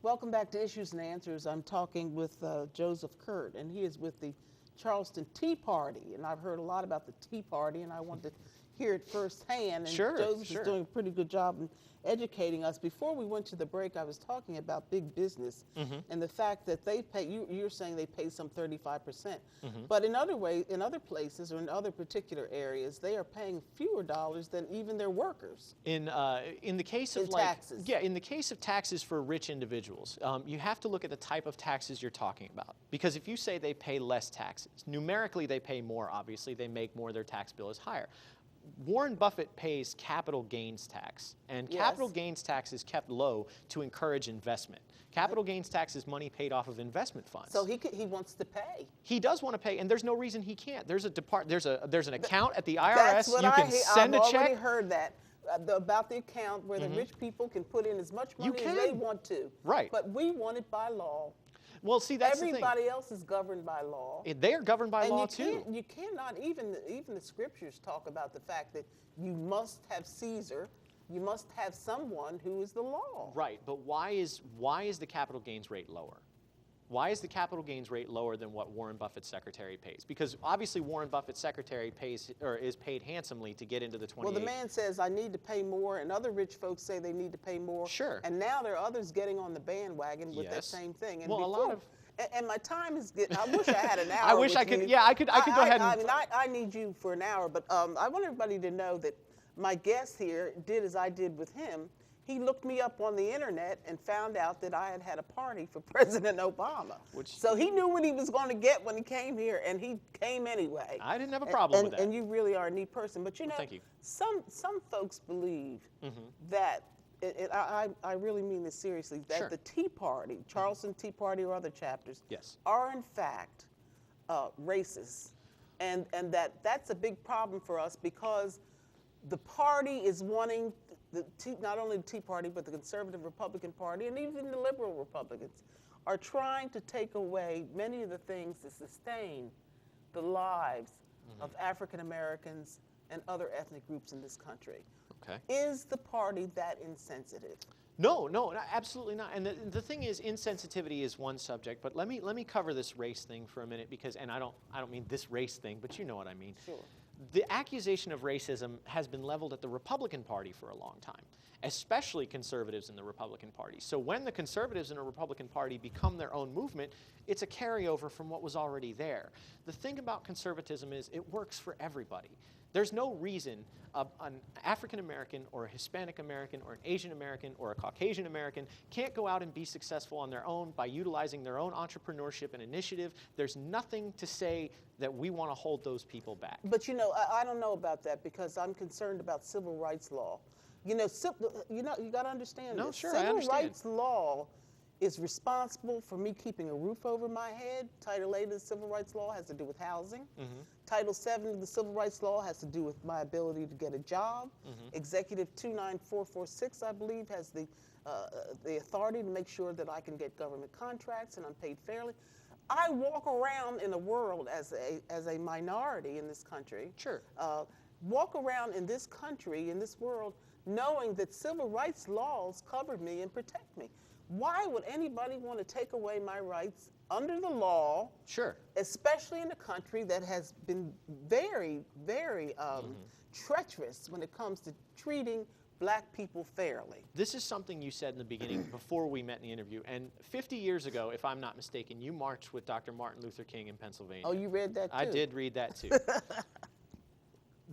Welcome back to Issues and Answers. I'm talking with Joseph Kurt, and he is with the Charleston Tea Party. And I've heard a lot about the Tea Party, and I wanted to hear it firsthand. And Sure, Joseph sure. is doing a pretty good job in educating us. Before we went to the break, I was talking about big business and the fact that they pay, you're saying they pay some 35%. But in other ways, in other places or in other particular areas, they are paying fewer dollars than even their workers. In the case of taxes. Yeah, in the case of taxes for rich individuals, you have to look at the type of taxes you're talking about. Because if you say they pay less taxes, numerically they pay more, obviously, they make more, their tax bill is higher. Warren Buffett pays capital gains tax, and capital gains tax is kept low to encourage investment. Capital gains tax is money paid off of investment funds. So he wants to pay. He does want to pay, and there's no reason he can't. There's an account at the IRS. That's what you can send I've a check. already heard that about the account where the rich people can put in as much money as they want to. Right. But we want it by law. Well, see, that's everybody else is governed by law. They are governed by law too. You cannot even the scriptures talk about the fact that you must have Caesar. You must have someone who is the law. Right, but why is the capital gains rate lower? Why is the capital gains rate lower than what Warren Buffett's secretary pays? Because obviously Warren Buffett's secretary is paid handsomely to get into the 28. Well, the man says, I need to pay more, and other rich folks say they need to pay more. Sure. And now there are others getting on the bandwagon with that same thing. And well, a lot of... And my time is getting, I wish I had an hour. I wish I could, I could go ahead and... I mean, I need you for an hour, but I want everybody to know that my guest here did as I did with him. He looked me up on the internet and found out that I had a party for President Obama. So he knew what he was going to get when he came here, and he came anyway. I didn't have a problem with that. And you really are a neat person. But you know, thank you. Some folks believe that, and I really mean this seriously, that the Tea Party, Charleston Tea Party or other chapters, are in fact racist. And that's a big problem for us because the party is wanting not only the Tea Party, but the Conservative Republican Party and even the Liberal Republicans are trying to take away many of the things that sustain the lives of African Americans and other ethnic groups in this country. Okay. Is the party that insensitive? No, absolutely not. And the thing is, insensitivity is one subject, but let me cover this race thing for a minute because, and I don't mean this race thing, but you know what I mean. Sure. The accusation of racism has been leveled at the Republican Party for a long time, especially conservatives in the Republican Party. So when the conservatives in a Republican Party become their own movement, it's a carryover from what was already there. The thing about conservatism is it works for everybody. There's no reason an African American or a Hispanic American or an Asian American or a Caucasian American can't go out and be successful on their own by utilizing their own entrepreneurship and initiative. There's nothing to say that we want to hold those people back. But you know, I don't know about that because I'm concerned about civil rights law. You know, you got to understand this. Sure, I civil understand. rights law is responsible for me keeping a roof over my head. Title 8 of the Civil Rights Law has to do with housing. Title 7 of the Civil Rights Law has to do with my ability to get a job. Executive 29446, I believe, has the authority to make sure that I can get government contracts and I'm paid fairly. I walk around in the world as a minority in this country. Sure. Walk around in this country, in this world, knowing that civil rights laws cover me and protect me. Why would anybody want to take away my rights under the law? Sure. Especially in a country that has been very, very treacherous when it comes to treating black people fairly. This is something you said in the beginning before we met in the interview. And 50 years ago, if I'm not mistaken, you marched with Dr. Martin Luther King in Pennsylvania. Oh, you read that too? I did read that too.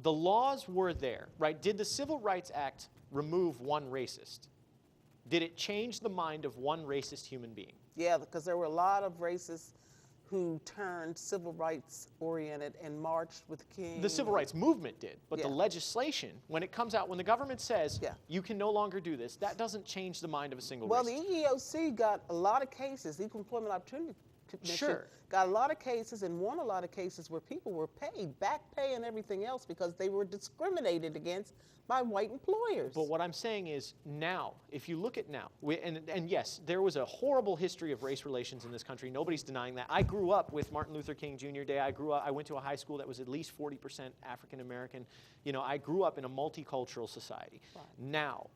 The laws were there, right? Did the Civil Rights Act remove one racist? Did it change the mind of one racist human being? Yeah, because there were a lot of racists who turned civil rights oriented and marched with King. The civil rights movement did, but the legislation, when it comes out, when the government says you can no longer do this, that doesn't change the mind of a single racist. Well, the EEOC got a lot of cases, Equal Employment Opportunity Commission got a lot of cases and won a lot of cases where people were paid back pay and everything else because they were discriminated against by white employers. But what I'm saying is now, if you look at now, and yes, there was a horrible history of race relations in this country. Nobody's denying that. I grew up with Martin Luther King Jr. Day. I went to a high school that was at least 40% African American. You know, I grew up in a multicultural society. Right. Now,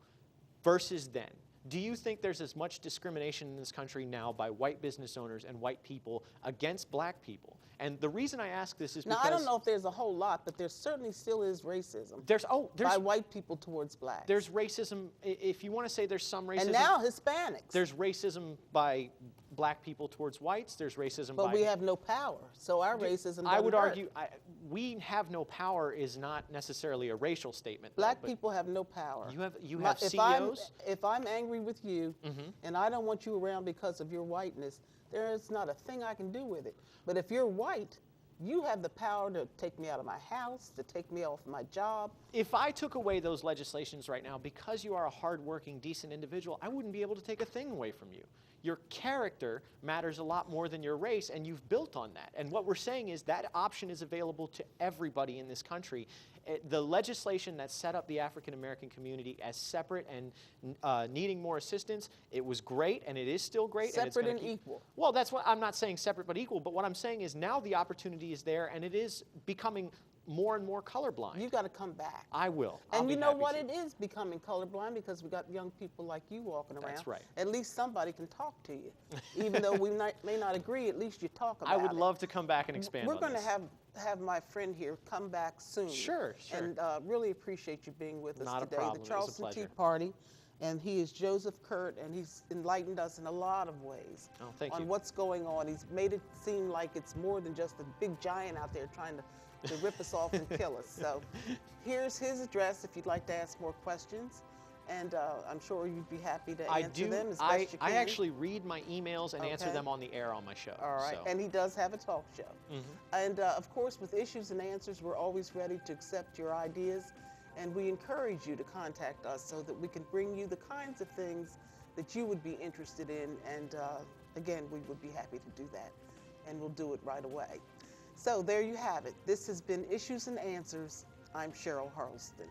versus then. Do you think there's as much discrimination in this country now by white business owners and white people against black people? And the reason I ask this is because... Now, I don't know if there's a whole lot, but there certainly still is racism by white people towards blacks. There's racism, if you want to say there's some racism... And now Hispanics. There's racism by black people towards whites. There's racism but we have no power, so our racism I would argue we have no power is not necessarily a racial statement. Black people have no power. You have CEOs? If I'm angry with you and I don't want you around because of your whiteness, there's not a thing I can do with it. But if you're white, you have the power to take me out of my house, to take me off my job. If I took away those legislations right now, because you are a hardworking, decent individual, I wouldn't be able to take a thing away from you. Your character matters a lot more than your race, and you've built on that. And what we're saying is that option is available to everybody in this country. The legislation that set up the African American community as separate and needing more assistance, it was great, and it is still great. Separate and equal. Well, that's what I'm not saying separate but equal, but what I'm saying is now the opportunity is there, and it is becoming more and more colorblind. You got to come back. I will. And you know what? It is becoming colorblind because we got young people like you walking around. That's right. At least somebody can talk to you. Even though we may not agree, at least you talk about it. I would love to come back and expand on this. We're going to have my friend here come back soon. Sure. And really appreciate you being with us today. Not a problem. The Charleston Tea Party. And he is Joseph Kurt, and he's enlightened us in a lot of ways on what's going on. He's made it seem like it's more than just a big giant out there trying to rip us off and kill us. So here's his address if you'd like to ask more questions. And I'm sure you'd be happy to answer them as best you can. I actually read my emails and answer them on the air on my show. All right, and he does have a talk show. And of course, with Issues and Answers, we're always ready to accept your ideas. And we encourage you to contact us so that we can bring you the kinds of things that you would be interested in. And again, we would be happy to do that. And we'll do it right away. So there you have it. This has been Issues and Answers. I'm Cheryl Harleston.